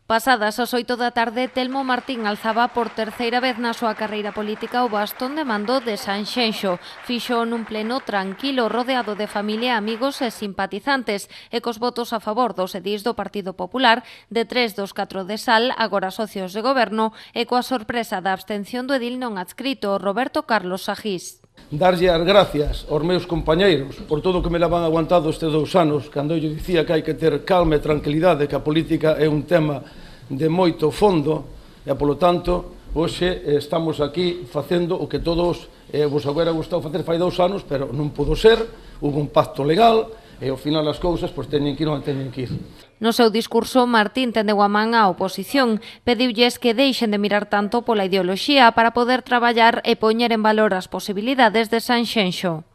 Pasadas as 8 da tarde, Telmo Martín alzaba por terceira vez na súa carreira política o bastón de mando de Sanxenxo. Fixo nun pleno tranquilo, rodeado de familia, amigos e simpatizantes, e cos votos a favor dos edís do Partido Popular, de 3 dos 4 de Sal, agora socios de goberno, e coa sorpresa da abstención do edil non adscrito, Roberto Carlos Sajís. Darlle as gracias aos meus compañeiros por todo o que me levan aguantado estes 2 anos, cando eu dicía que hai que ter calma e tranquilidade, que a política é un tema de moito fondo e, polo tanto, hoxe estamos aquí facendo o que todos vos agora gustado facer fai 2 anos, pero non pudo ser, hubo un pacto legal e ao final as cousas teñen que ir onde teñen que ir. No seu discurso, Martín tendeu a man á oposición, pediulles que deixen de mirar tanto pola ideoloxía para poder traballar e poñer en valor as posibilidades de Sanxenxo.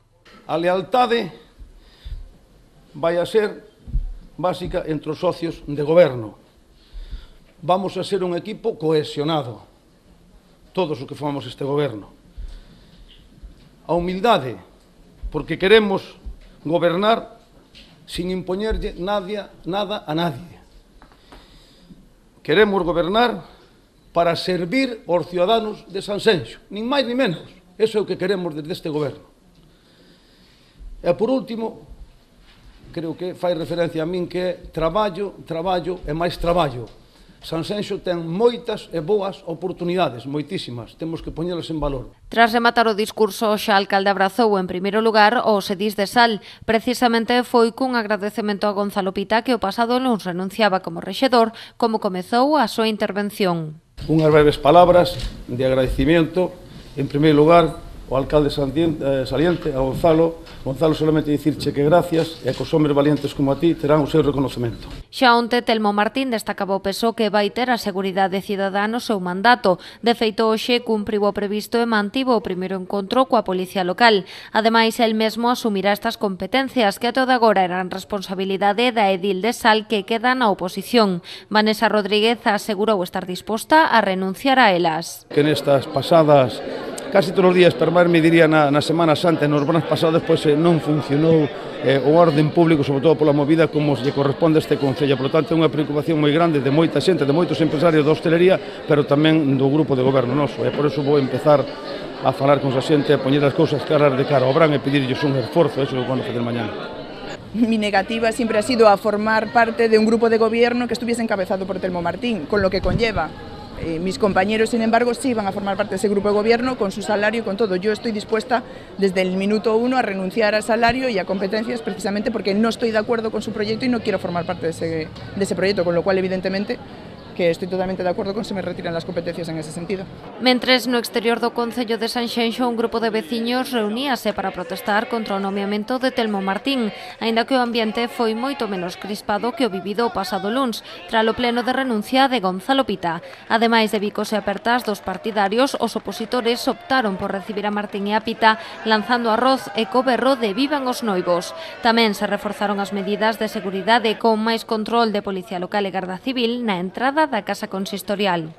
A lealtade vai a ser básica entre os socios de goberno. Vamos a ser un equipo cohesionado, todos os que formamos este goberno. A humildade, porque queremos gobernar sin impoñerlle nada a nadie. Queremos gobernar para servir aos ciudadanos de Sanxenxo, nin máis nin menos. Eso é o que queremos desde este goberno. E, por último, creo que fai referencia a min que é traballo, traballo e máis traballo. Sanxenxo ten moitas e boas oportunidades, moitísimas, temos que poñelas en valor. Tras rematar o discurso, xa alcalde abrazou en primeiro lugar os edís de Sal. Precisamente foi cun agradecemento a Gonzalo Pita, que o pasado luns renunciaba como rexedor, como comezou a súa intervención. Unhas breves palabras de agradecimiento, en primeiro lugar, ao alcalde saliente, a Gonzalo. Gonzalo, solamente dicirche que gracias e cos homes valientes como a ti terán o seu reconocemento. Xa onte, Telmo Martín destacaba o peso que vai ter a seguridade cidadá no seu mandato. De feito, hoxe cumpriu o previsto e mantivo o primeiro encontro coa Policía Local. Ademais, el mesmo asumirá estas competencias que a toda agora eran responsabilidade da edil de Sal, que queda na oposición. Vanessa Rodríguez asegurou estar disposta a renunciar a elas. Que nestas pasadas casi todos os días, pero máis me diría na Semana Santa, nos verás pasados, pois non funcionou o orden público, sobre todo pola movida como lle corresponde a este Concello. Por lo tanto, é unha preocupación moi grande de moita xente, de moitos empresarios da hostelería, pero tamén do grupo de goberno noso. E por iso vou empezar a falar con esa xente, a poñer as cousas caras de cara ao Brán e pedirlles un esforzo, eso é o que vamos a fazer mañana. Mi negativa siempre ha sido a formar parte de un grupo de gobierno que estuviese encabezado por Telmo Martín, con lo que conlleva. Mis compañeros, sin embargo, sí van a formar parte de ese grupo de gobierno con su salario y con todo. Yo estoy dispuesta desde el minuto 1 a renunciar al salario y a competencias precisamente porque no estoy de acuerdo con su proyecto y no quiero formar parte de ese proyecto, con lo cual, evidentemente, que estoy totalmente de acuerdo con se me retiran las competencias en ese sentido. Mentres no exterior do Concello de Sanxenxo, un grupo de veciños reuníase para protestar contra o nomeamento de Telmo Martín, aínda que o ambiente foi moito menos crispado que o vivido o pasado luns, tralo pleno de renuncia de Gonzalo Pita. Ademais de bicos e apertas dos partidarios, os opositores optaron por recibir a Martín e a Pita lanzando arroz e co berro de "Vivan os noivos". Tamén se reforzaron as medidas de seguridade con máis control de Policía Local e Garda Civil na entrada da Casa Consistorial.